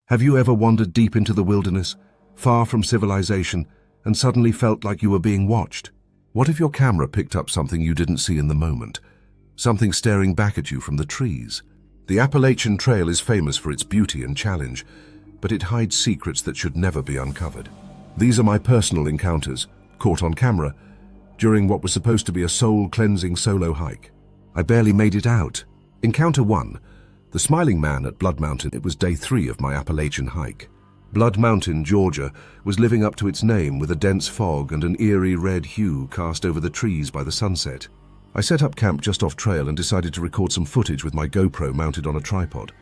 Have you ever wandered deep into the wilderness, far from civilization, and suddenly felt like you were being watched? What if your camera picked up something you didn't see in the moment? Something staring back at you from the trees? The Appalachian Trail is famous for its beauty and challenge, but it hides secrets that should never be uncovered. These are my personal encounters, caught on camera, during what was supposed to be a soul-cleansing solo hike. I barely made it out. Encounter 1. The Smiling Man at Blood Mountain. It was day 3 of my Appalachian hike. Blood Mountain, Georgia, was living up to its name with a dense fog and an eerie red hue cast over the trees by the sunset. I set up camp just off trail and decided to record some footage with my GoPro mounted on a tripod.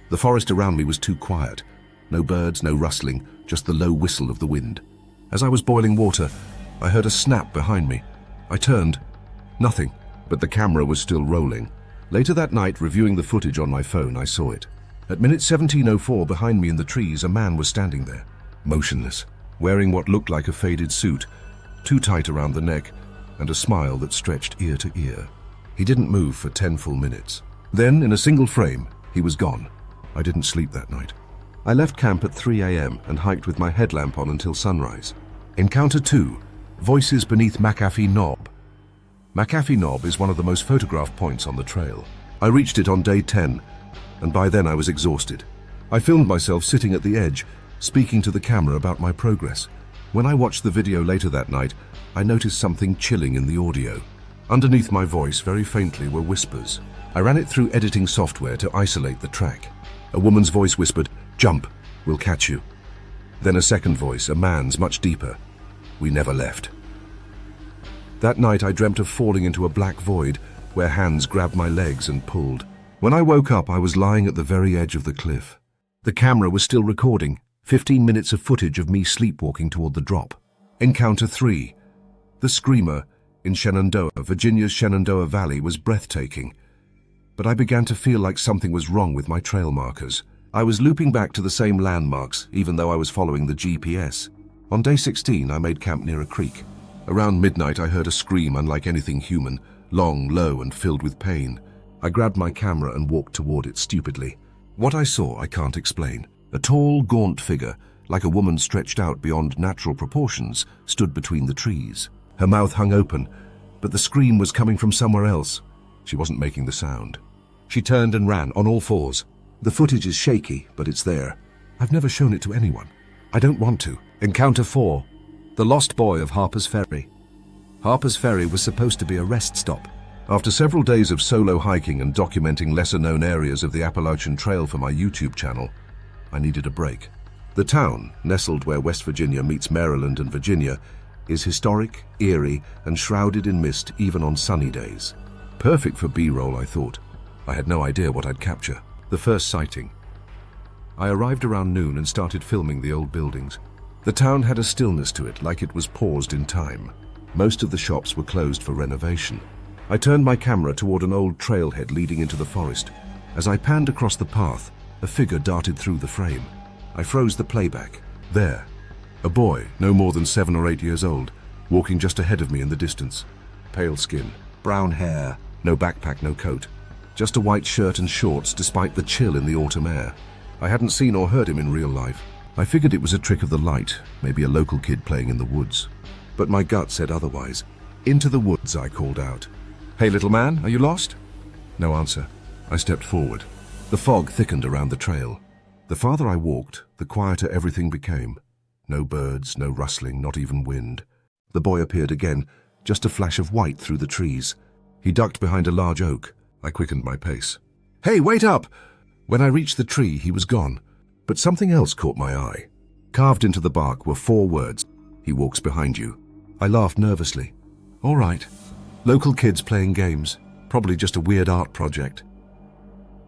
The forest around me was too quiet. No birds, no rustling, just the low whistle of the wind. As I was boiling water, I heard a snap behind me. I turned. Nothing, but the camera was still rolling. Later that night, reviewing the footage on my phone, I saw it. At minute 17:04, behind me in the trees, a man was standing there, motionless, wearing what looked like a faded suit, too tight around the neck, and a smile that stretched ear to ear. He didn't move for 10 full minutes. Then, in a single frame, he was gone. I didn't sleep that night. I left camp at 3 a.m. and hiked with my headlamp on until sunrise. Encounter 2. Voices beneath McAfee Knob. McAfee Knob is one of the most photographed points on the trail. I reached it on day 10, and by then I was exhausted. I filmed myself sitting at the edge, speaking to the camera about my progress. When I watched the video later that night, I noticed something chilling in the audio. Underneath my voice, very faintly, were whispers. I ran it through editing software to isolate the track. A woman's voice whispered, "Jump, we'll catch you." Then a second voice, a man's, much deeper, "We never left." That night I dreamt of falling into a black void where hands grabbed my legs and pulled. When I woke up, I was lying at the very edge of the cliff. The camera was still recording, 15 minutes of footage of me sleepwalking toward the drop. Encounter 3. The Screamer in Shenandoah, Virginia's Shenandoah Valley, was breathtaking. But I began to feel like something was wrong with my trail markers. I was looping back to the same landmarks, even though I was following the GPS. On day 16, I made camp near a creek. Around midnight, I heard a scream unlike anything human, long, low, and filled with pain. I grabbed my camera and walked toward it stupidly. What I saw, I can't explain. A tall, gaunt figure, like a woman stretched out beyond natural proportions, stood between the trees. Her mouth hung open, but the scream was coming from somewhere else. She wasn't making the sound. She turned and ran, on all fours. The footage is shaky, but it's there. I've never shown it to anyone. I don't want to. Encounter 4. The Lost Boy of Harper's Ferry. Harper's Ferry was supposed to be a rest stop. After several days of solo hiking and documenting lesser-known areas of the Appalachian Trail for my YouTube channel, I needed a break. The town, nestled where West Virginia meets Maryland and Virginia, is historic, eerie, and shrouded in mist even on sunny days. Perfect for B-roll, I thought. I had no idea what I'd capture. The first sighting. I arrived around noon and started filming the old buildings. The town had a stillness to it, like it was paused in time. Most of the shops were closed for renovation. I turned my camera toward an old trailhead leading into the forest. As I panned across the path, a figure darted through the frame. I froze the playback. There, a boy, no more than 7 or 8 years old, walking just ahead of me in the distance. Pale skin, brown hair, no backpack, no coat. Just a white shirt and shorts despite the chill in the autumn air. I hadn't seen or heard him in real life. I figured it was a trick of the light, maybe a local kid playing in the woods. But my gut said otherwise. "Into the woods," I called out. "Hey, little man, are you lost?" No answer. I stepped forward. The fog thickened around the trail. The farther I walked, the quieter everything became. No birds, no rustling, not even wind. The boy appeared again, just a flash of white through the trees. He ducked behind a large oak. I quickened my pace. "Hey, wait up!" When I reached the tree, he was gone. But something else caught my eye. Carved into the bark were 4 words. "He walks behind you." I laughed nervously. All right. Local kids playing games. Probably just a weird art project.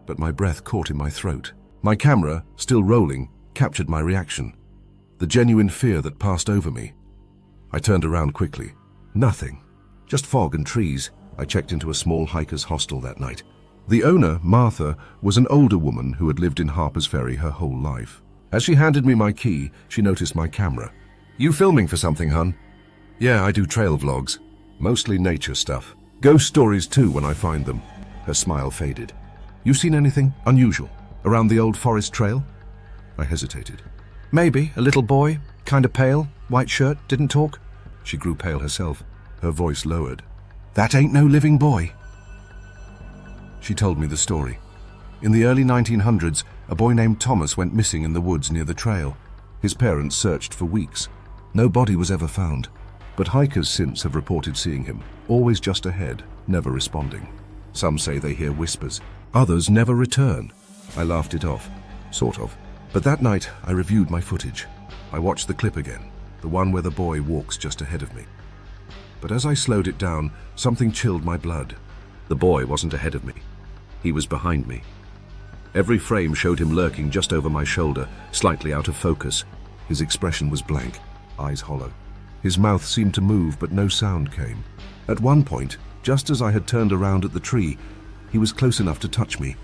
But my breath caught in my throat. My camera, still rolling, captured my reaction. The genuine fear that passed over me. I turned around quickly. Nothing. Just fog and trees. I checked into a small hiker's hostel that night. The owner, Martha, was an older woman who had lived in Harper's Ferry her whole life. As she handed me my key, she noticed my camera. "You filming for something, hun?" "Yeah, I do trail vlogs. Mostly nature stuff. Ghost stories too when I find them." Her smile faded. "You seen anything unusual around the old forest trail?" I hesitated. Maybe, a little boy, kinda pale, white shirt, didn't talk. She grew pale herself, her voice lowered. That ain't no living boy. She told me the story. In the early 1900s, a boy named Thomas went missing in the woods near the trail. His parents searched for weeks. No body was ever found, but hikers since have reported seeing him, always just ahead, never responding. Some say they hear whispers. Others never return. I laughed it off, sort of. But that night, I reviewed my footage. I watched the clip again, the one where the boy walks just ahead of me. But as I slowed it down, something chilled my blood. The boy wasn't ahead of me. He was behind me. Every frame showed him lurking just over my shoulder, slightly out of focus. His expression was blank, eyes hollow. His mouth seemed to move, but no sound came. At one point, just as I had turned around at the tree, he was close enough to touch me.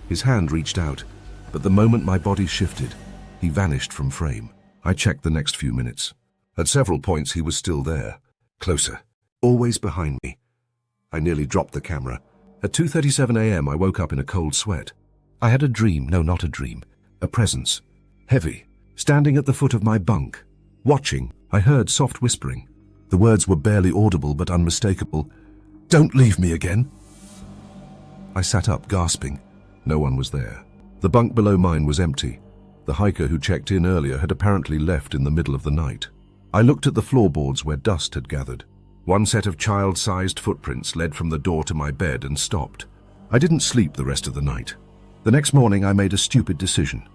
His hand reached out, but the moment my body shifted, he vanished from frame. I checked the next few minutes. At several points, he was still there, closer, always behind me. I nearly dropped the camera. At 2:37 a.m., I woke up in a cold sweat. I had a dream, no, not a dream, a presence, heavy, standing at the foot of my bunk. Watching, I heard soft whispering. The words were barely audible but unmistakable. "Don't leave me again." I sat up, gasping. No one was there. The bunk below mine was empty. The hiker who checked in earlier had apparently left in the middle of the night. I looked at the floorboards where dust had gathered. One set of child-sized footprints led from the door to my bed and stopped. I didn't sleep the rest of the night. The next morning, I made a stupid decision.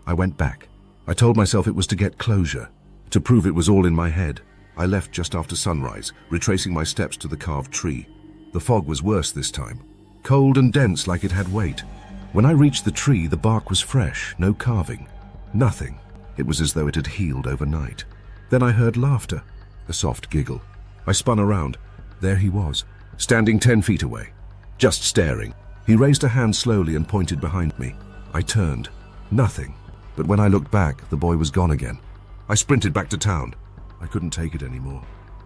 I went back. I told myself it was to get closure, to prove it was all in my head. I left just after sunrise, retracing my steps to the carved tree. The fog was worse this time, cold and dense like it had weight. When I reached the tree, the bark was fresh, no carving, nothing. It was as though it had healed overnight. Then I heard laughter, a soft giggle. I spun around. There he was, standing 10 feet away, just staring. He raised a hand slowly and pointed behind me. I turned. Nothing. But when I looked back, the boy was gone again. I sprinted back to town. I couldn't take it anymore.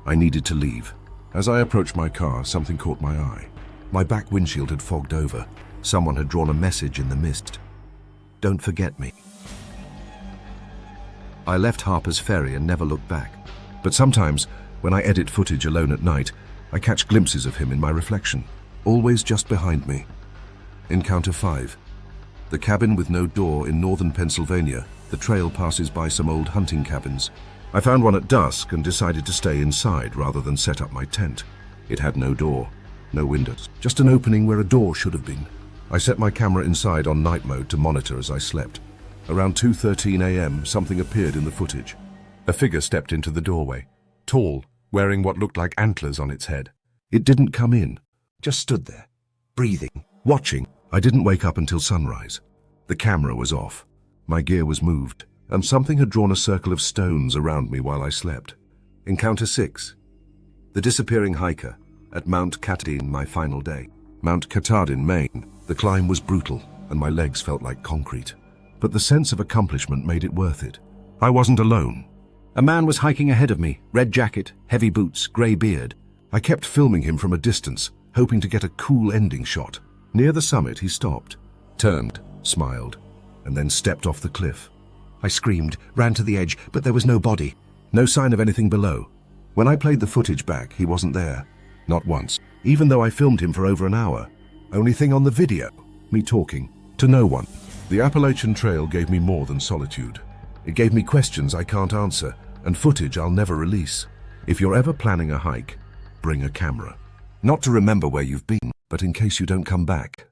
I needed to leave. As I approached my car, something caught my eye. My back windshield had fogged over. Someone had drawn a message in the mist. "Don't forget me." I left Harper's Ferry and never looked back. But sometimes, when I edit footage alone at night, I catch glimpses of him in my reflection, always just behind me. Encounter 5. The cabin with no door in northern Pennsylvania. The trail passes by some old hunting cabins. I found one at dusk and decided to stay inside rather than set up my tent. It had no door, no windows, just an opening where a door should have been. I set my camera inside on night mode to monitor as I slept. Around 2:13 a.m., something appeared in the footage. A figure stepped into the doorway, tall, wearing what looked like antlers on its head. It didn't come in, just stood there, breathing, watching. I didn't wake up until sunrise. The camera was off. My gear was moved, and something had drawn a circle of stones around me while I slept. Encounter 6. The disappearing hiker at Mount Katahdin, my final day. Mount Katahdin, Maine. The climb was brutal, and my legs felt like concrete. But the sense of accomplishment made it worth it. I wasn't alone. A man was hiking ahead of me, red jacket, heavy boots, grey beard. I kept filming him from a distance, hoping to get a cool ending shot. Near the summit, he stopped, turned, smiled, and then stepped off the cliff. I screamed, ran to the edge, but there was no body, no sign of anything below. When I played the footage back, he wasn't there. Not once, even though I filmed him for over an hour. Only thing on the video, me talking to no one. The Appalachian Trail gave me more than solitude. It gave me questions I can't answer, and footage I'll never release. If you're ever planning a hike, bring a camera. Not to remember where you've been, but in case you don't come back.